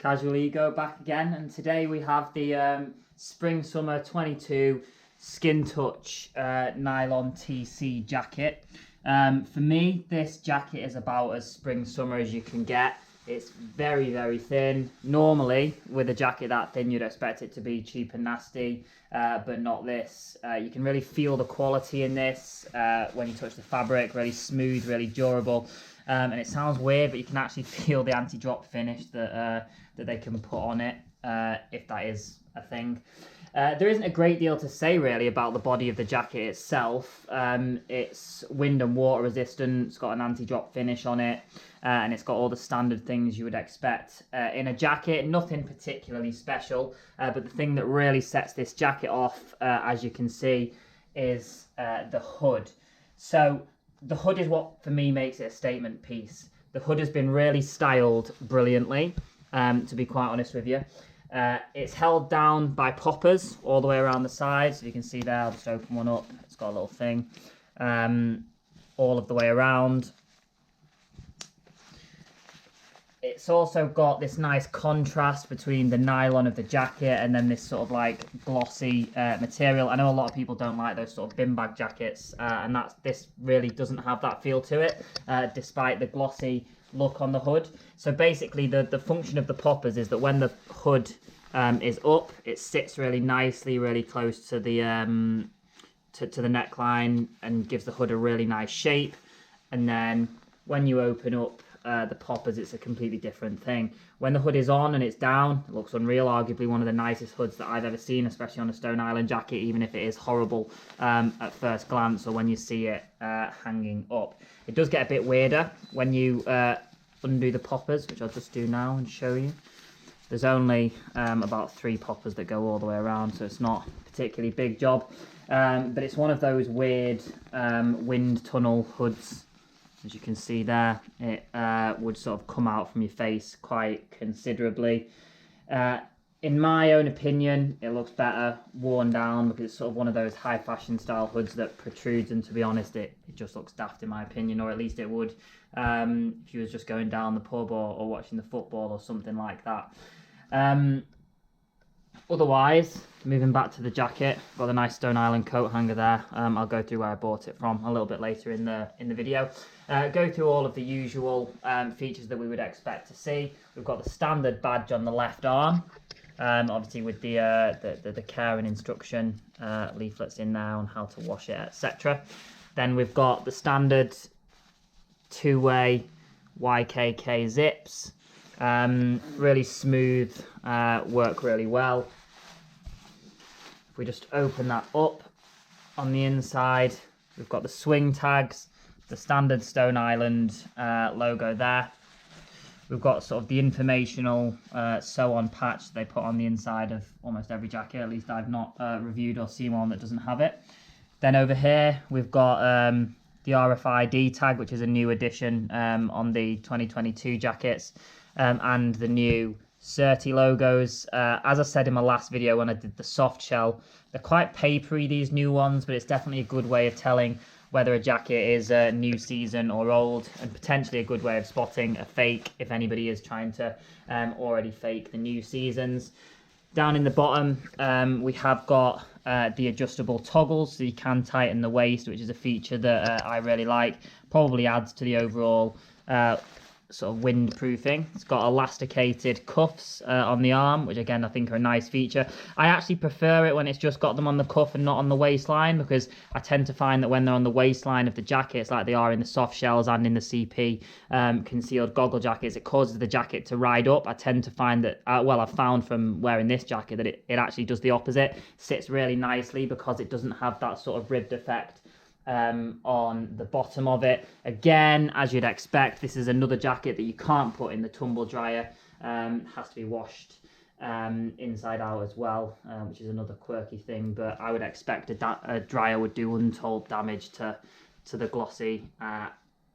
Casual Ego back again, and today we have the Spring/Summer 22 Skin Touch Nylon TC jacket. For me, this jacket is about as spring/summer as you can get. It's very, very thin. Normally, with a jacket that thin, you'd expect it to be cheap and nasty, but not this. You can really feel the quality in this when you touch the fabric, really smooth, really durable. And it sounds weird, but you can actually feel the anti-drop finish that they can put on it, if that is a thing. There isn't a great deal to say really about the body of the jacket itself. It's wind and water resistant, it's got an anti-drop finish on it, and it's got all the standard things you would expect in a jacket. Nothing particularly special, but the thing that really sets this jacket off, as you can see, is the hood. So the hood is what, for me, makes it a statement piece. The hood has been really styled brilliantly, to be quite honest with you. It's held down by poppers all the way around the sides. So you can see there, I'll just open one up. It's got a little thing all of the way around. It's also got this nice contrast between the nylon of the jacket and then this sort of like glossy material. I know a lot of people don't like those sort of bin bag jackets, and this really doesn't have that feel to it, despite the glossy look on the hood. So basically the function of the poppers is that when the hood is up, it sits really nicely, really close to the to the neckline and gives the hood a really nice shape. And then when you open up the poppers, it's a completely different thing. When the hood is on and it's down, it looks unreal. Arguably one of the nicest hoods that I've ever seen, especially on a Stone Island jacket, even if it is horrible at first glance or when you see it hanging up. It does get a bit weirder when you undo the poppers, which I'll just do now and show you. There's only about 3 poppers that go all the way around, so it's not a particularly big job. But it's one of those weird wind tunnel hoods. As you can see there, it would sort of come out from your face quite considerably. In my own opinion, it looks better worn down because it's sort of one of those high fashion style hoods that protrudes, and to be honest, it just looks daft in my opinion, or at least it would if you was just going down the pub or watching the football or something like that. Otherwise, moving back to the jacket, got a nice Stone Island coat hanger there. I'll go through where I bought it from a little bit later in the video. Go through all of the usual features that we would expect to see. We've got the standard badge on the left arm, obviously with the care and instruction leaflets in there on how to wash it, etc. Then we've got the standard 2-way YKK zips. Really smooth, work really well. If we just open that up, on the inside we've got the swing tags, the standard Stone Island logo there. We've got sort of the informational sew-on patch they put on the inside of almost every jacket. At least I've not reviewed or seen one that doesn't have it. Then over here we've got the RFID tag, which is a new addition on the 2022 jackets, and the new Certi logos. As I said in my last video when I did the soft shell, they're quite papery, these new ones, but it's definitely a good way of telling whether a jacket is new season or old, and potentially a good way of spotting a fake if anybody is trying to already fake the new seasons. Down in the bottom, we have got the adjustable toggles, so you can tighten the waist, which is a feature that I really like. Probably adds to the overall sort of windproofing. It's got elasticated cuffs on the arm, which again I think are a nice feature. I actually prefer it when it's just got them on the cuff and not on the waistline, because I tend to find that when they're on the waistline of the jackets, like they are in the soft shells and in the CP concealed goggle jackets, it causes the jacket to ride up. I tend to find that, well, I've found from wearing this jacket that it actually does the opposite. Sits really nicely because it doesn't have that sort of ribbed effect on the bottom of it. Again, as you'd expect, this is another jacket that you can't put in the tumble dryer. Has to be washed inside out as well, which is another quirky thing, but I would expect a dryer would do untold damage to the glossy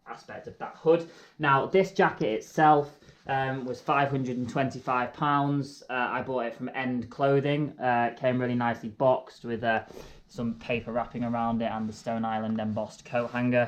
aspect of that hood. Now, this jacket itself was £525. I bought it from End Clothing. It came really nicely boxed with some paper wrapping around it and the Stone Island embossed coat hanger.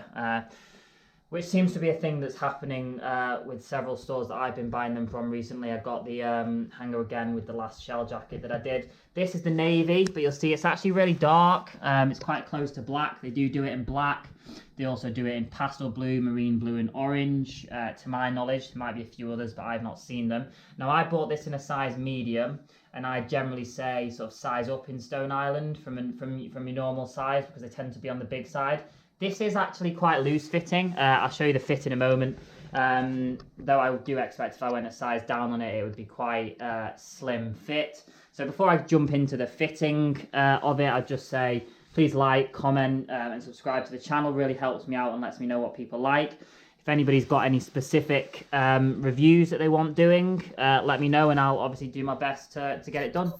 which seems to be a thing that's happening with several stores that I've been buying them from recently. I got the hanger again with the last shell jacket that I did. This is the navy, but you'll see it's actually really dark. It's quite close to black. They do it in black. They also do it in pastel blue, marine blue, and orange. To my knowledge, there might be a few others, but I've not seen them. Now, I bought this in a size medium, and I generally say sort of size up in Stone Island from your normal size, because they tend to be on the big side. This is actually quite loose fitting. I'll show you the fit in a moment. Though I do expect if I went a size down on it, it would be quite slim fit. So before I jump into the fitting of it, I'd just say, please like, comment, and subscribe to the channel. Really helps me out and lets me know what people like. If anybody's got any specific reviews that they want doing, let me know, and I'll obviously do my best to get it done.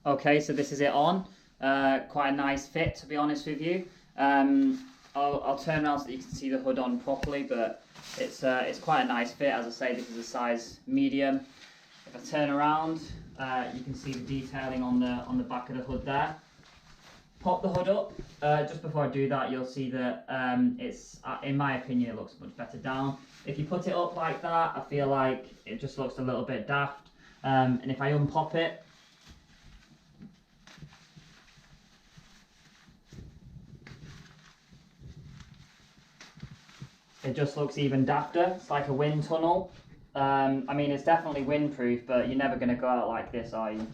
Okay, so this is it on. Quite a nice fit, to be honest with you. I'll turn around so that you can see the hood on properly, but it's quite a nice fit. As I say, this is a size medium. If I turn around, you can see the detailing on the back of the hood there. Pop the hood up. Just before I do that, you'll see that it's, in my opinion, it looks much better down. If you put it up like that, I feel like it just looks a little bit daft. And if I unpop it, it just looks even dafter. It's like a wind tunnel. I mean, it's definitely windproof, but you're never going to go out like this, are you?